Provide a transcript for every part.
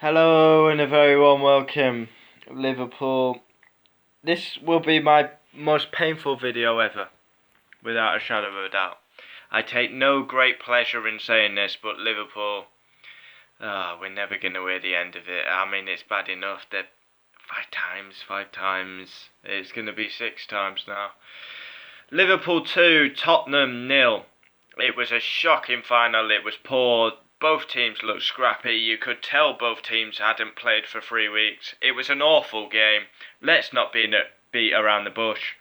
Hello and a very warm welcome, Liverpool. This will be my most painful video ever, without a shadow of a doubt. I take no great pleasure in saying this, but Liverpool, we're never going to hear the end of it. I mean, it's bad enough that five times, it's going to be 6 times now. Liverpool 2, Tottenham 0. It was a shocking final, it was poor. Both teams looked scrappy. You could tell both teams hadn't played for 3 weeks. It was an awful game. Let's not beat around the bush.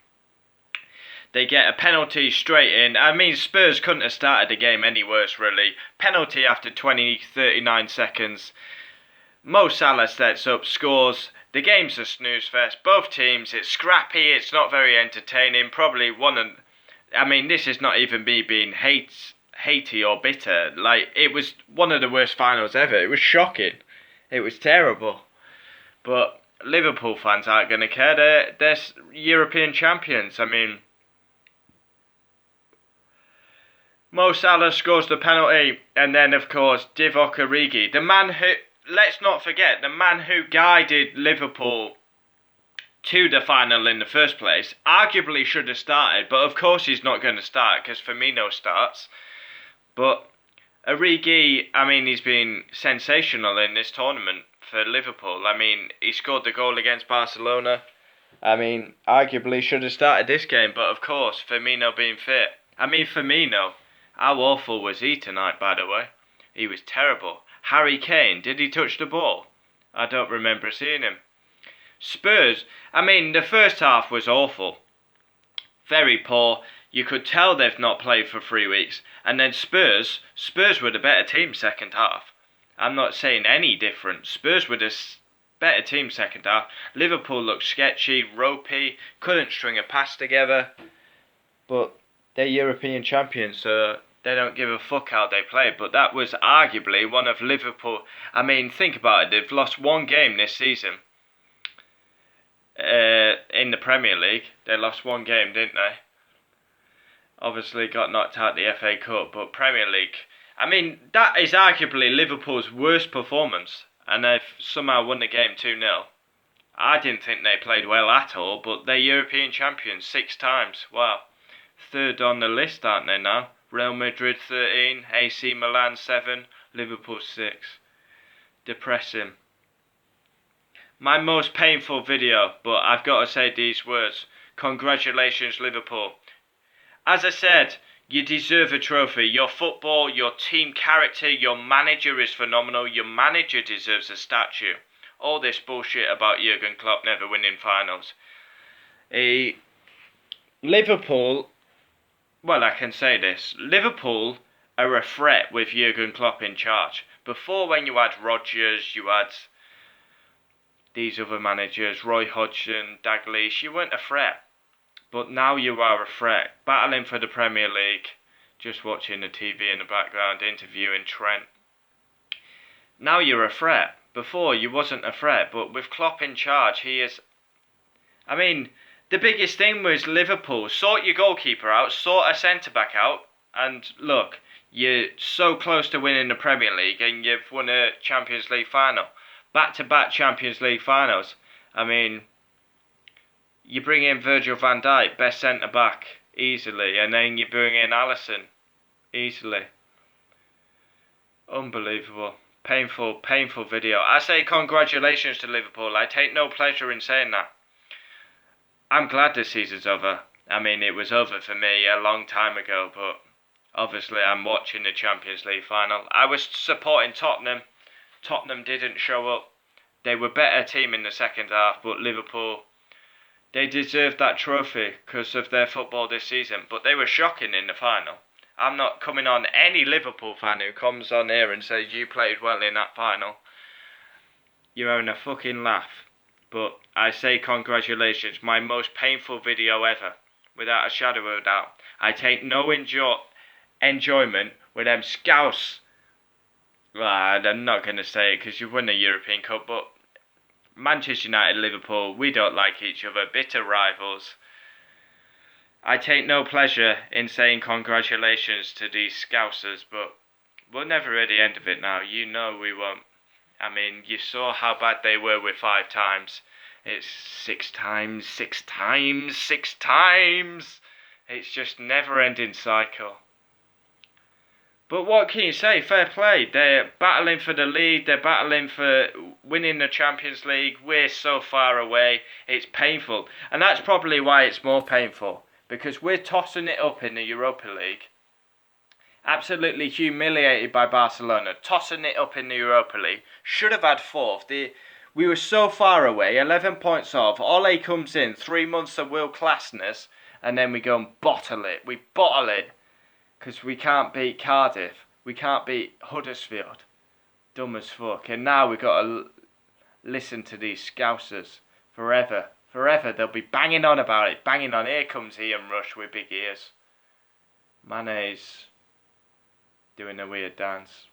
They get a penalty straight in. I mean, Spurs couldn't have started the game any worse, really. Penalty after 39 seconds. Mo Salah sets up, scores. The game's a snooze fest. Both teams, it's scrappy. It's not very entertaining. Probably this is not even me being hatey or bitter. Like, it was one of the worst finals ever. It was shocking. It was terrible. But Liverpool fans aren't going to care. They're European champions. I mean, Mo Salah scores the penalty, and then of course Divock Origi, the man who, let's not forget, the man who guided Liverpool to the final in the first place, arguably should have started, but of course he's not going to start because Firmino starts. But Origi, I mean, he's been sensational in this tournament for Liverpool. I mean, he scored the goal against Barcelona. I mean, arguably should have started this game, but of course, Firmino being fit. I mean, Firmino, how awful was he tonight, by the way? He was terrible. Harry Kane, did he touch the ball? I don't remember seeing him. Spurs, I mean, the first half was awful. Very poor. You could tell they've not played for 3 weeks. And then Spurs were the better team second half. I'm not saying any different. Spurs were the better team second half. Liverpool looked sketchy, ropey, couldn't string a pass together. But they're European champions, so they don't give a fuck how they play. But that was arguably one of Liverpool. I mean, think about it. They've lost one game this season. In the Premier League, they lost one game, didn't they? Obviously got knocked out the FA Cup, but Premier League, I mean, that is arguably Liverpool's worst performance, and they've somehow won the game 2-0. I didn't think they played well at all, but they're European champions 6 times. Wow. Third on the list, aren't they now? Real Madrid 13, AC Milan 7, Liverpool 6. Depressing. My most painful video, but I've got to say these words. Congratulations, Liverpool. As I said, you deserve a trophy. Your football, your team character, your manager is phenomenal. Your manager deserves a statue. All this bullshit about Jurgen Klopp never winning finals. Liverpool, well, I can say this. Liverpool are a threat with Jurgen Klopp in charge. Before, when you had Rodgers, you had these other managers, Roy Hodgson, Dalglish, you weren't a threat. But now you are a threat, battling for the Premier League, just watching the TV in the background, interviewing Trent. Now you're a threat. Before you wasn't a threat, but with Klopp in charge, he is... I mean, the biggest thing was Liverpool. Sort your goalkeeper out, sort a centre-back out, and look, you're so close to winning the Premier League and you've won a Champions League final. Back-to-back Champions League finals. I mean, you bring in Virgil van Dijk, best centre-back, easily. And then you bring in Alisson, easily. Unbelievable. Painful video. I say congratulations to Liverpool. I take no pleasure in saying that. I'm glad the season's over. I mean, it was over for me a long time ago, but obviously I'm watching the Champions League final. I was supporting Tottenham. Tottenham didn't show up. They were a better team in the second half, but Liverpool, they deserved that trophy because of their football this season. But they were shocking in the final. I'm not coming on any Liverpool fan who comes on here and says you played well in that final. You're having a fucking laugh. But I say congratulations. My most painful video ever. Without a shadow of a doubt. I take no enjoyment with them scouse. Well, I'm not going to say it because you've won the European Cup, but Manchester United, Liverpool, we don't like each other, bitter rivals. I take no pleasure in saying congratulations to these scousers, but we'll never hear the end of it now. You know we won't. I mean, you saw how bad they were with 5 times. It's 6 times, 6 times, 6 times. It's just never-ending cycle. But what can you say? Fair play. They're battling for the lead. They're battling for winning the Champions League. We're so far away. It's painful. And that's probably why it's more painful. Because we're tossing it up in the Europa League. Absolutely humiliated by Barcelona. Tossing it up in the Europa League. Should have had fourth. We were so far away. 11 points off. Ole comes in. 3 months of world classness. And then we go and bottle it. We bottle it. Because we can't beat Cardiff. We can't beat Huddersfield. Dumb as fuck. And now we've got to listen to these scousers forever. Forever. They'll be banging on about it. Banging on. Here comes Ian Rush with big ears. Mane's doing a weird dance.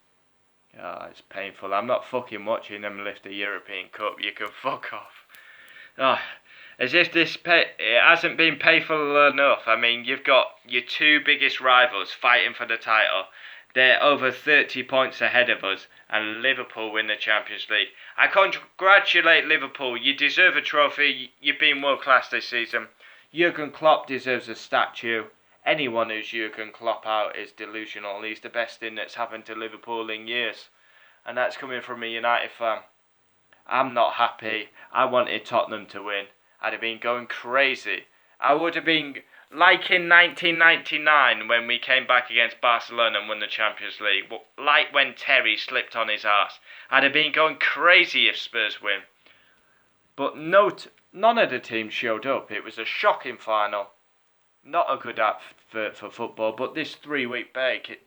Oh, it's painful. I'm not fucking watching them lift the European Cup. You can fuck off. Oh, as if it hasn't been painful enough. I mean, you've got your two biggest rivals fighting for the title. They're over 30 points ahead of us, and Liverpool win the Champions League. I congratulate Liverpool. You deserve a trophy. You've been world class this season. Jurgen Klopp deserves a statue. Anyone who's Jurgen Klopp out is delusional. He's the best thing that's happened to Liverpool in years. And that's coming from a United fan. I'm not happy. I wanted Tottenham to win. I'd have been going crazy. I would have been like in 1999 when we came back against Barcelona and won the Champions League. Like when Terry slipped on his arse. I'd have been going crazy if Spurs win. But none of the teams showed up. It was a shocking final. Not a good app for football, but this 3-week break,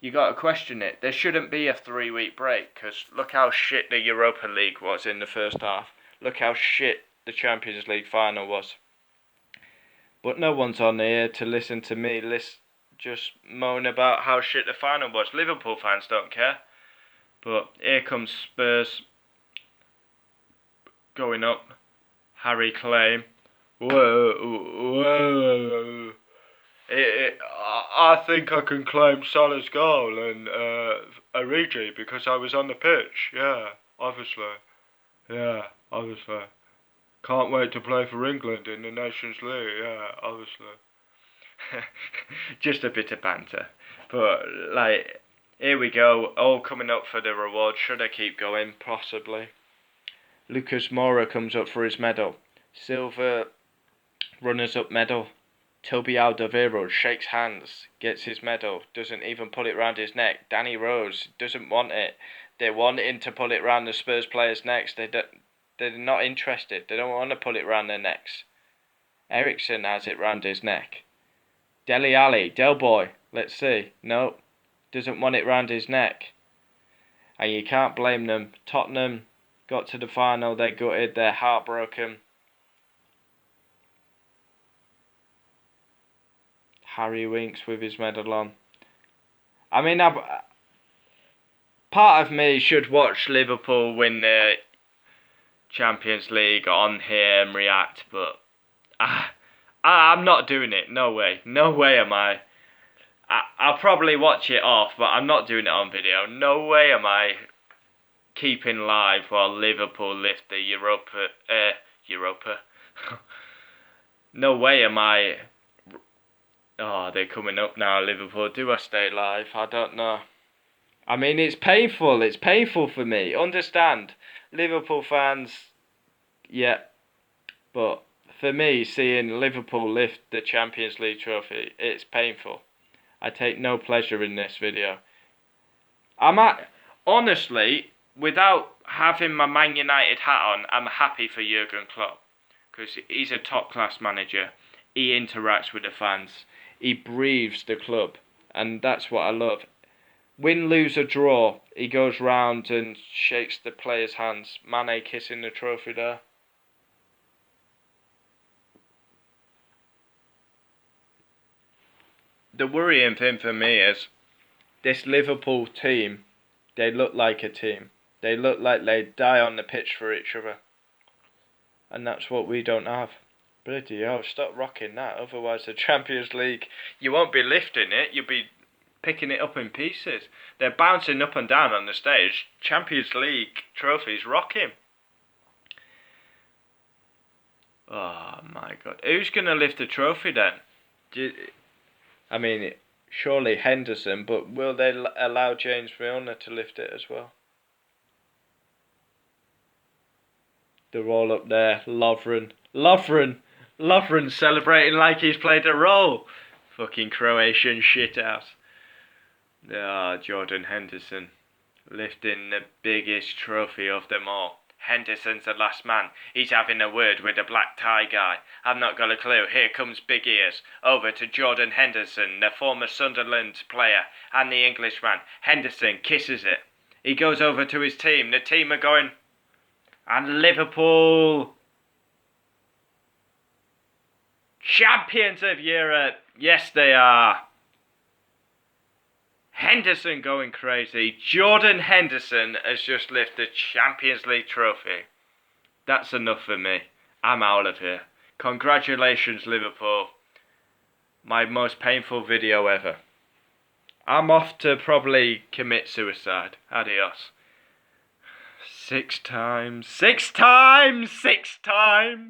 you got to question it. There shouldn't be a 3-week break, because look how shit the Europa League was in the first half. Look how shit the Champions League final was. But no one's on here to listen to me just moan about how shit the final was. Liverpool fans don't care. But here comes Spurs going up. Harry Kane. Whoa. I think I can claim Salah's goal and Origi because I was on the pitch. Yeah, obviously. Can't wait to play for England in the Nations League. Yeah, obviously. Just a bit of banter. But, like, here we go. All coming up for the reward. Should I keep going? Possibly. Lucas Moura comes up for his medal. Silver runners-up medal. Toby Alderweireld shakes hands, gets his medal, doesn't even put it round his neck. Danny Rose doesn't want it. They're wanting to put it round the Spurs players' necks. They're not interested. They don't want to put it round their necks. Ericsson has it round his neck. Dele Alli, Del Boy, let's see. No, doesn't want it round his neck. And you can't blame them. Tottenham got to the final, they're gutted, they're heartbroken. Harry Winks with his medal on. I mean, part of me should watch Liverpool win the Champions League on here and react, but I'm not doing it. No way. No way am I. I'll probably watch it off, but I'm not doing it on video. No way am I keeping live while Liverpool lift the Europa. No way am I. Oh, they're coming up now, Liverpool. Do I stay live? I don't know. I mean, it's painful. It's painful for me. Understand. Liverpool fans, yeah. But for me, seeing Liverpool lift the Champions League trophy, it's painful. I take no pleasure in this video. Honestly, without having my Man United hat on, I'm happy for Jurgen Klopp. Because he's a top-class manager. He interacts with the fans. He breathes the club, and that's what I love. Win, lose or draw, he goes round and shakes the players' hands. Mane kissing the trophy there. The worrying thing for me is this Liverpool team, they look like a team. They look like they die on the pitch for each other. And that's what we don't have. Bloody hell, stop rocking that. Otherwise the Champions League, you won't be lifting it, you'll be picking it up in pieces. They're bouncing up and down on the stage. Champions League trophies rock him. Oh my God. Who's going to lift the trophy then? I mean, surely Henderson, but will they allow James Milner to lift it as well? They're all up there. Lovren celebrating like he's played a role. Fucking Croatian shithouse. Jordan Henderson lifting the biggest trophy of them all. Henderson's the last man. He's having a word with the black tie guy. I've not got a clue. Here comes Big Ears. Over to Jordan Henderson, the former Sunderland player, and the Englishman. Henderson kisses it. He goes over to his team. The team are going... And Liverpool... Champions of Europe. Yes, they are. Henderson going crazy. Jordan Henderson has just lifted the Champions League trophy. That's enough for me. I'm out of here. Congratulations, Liverpool. My most painful video ever. I'm off to probably commit suicide. Adios. 6 times. 6 times! 6 times!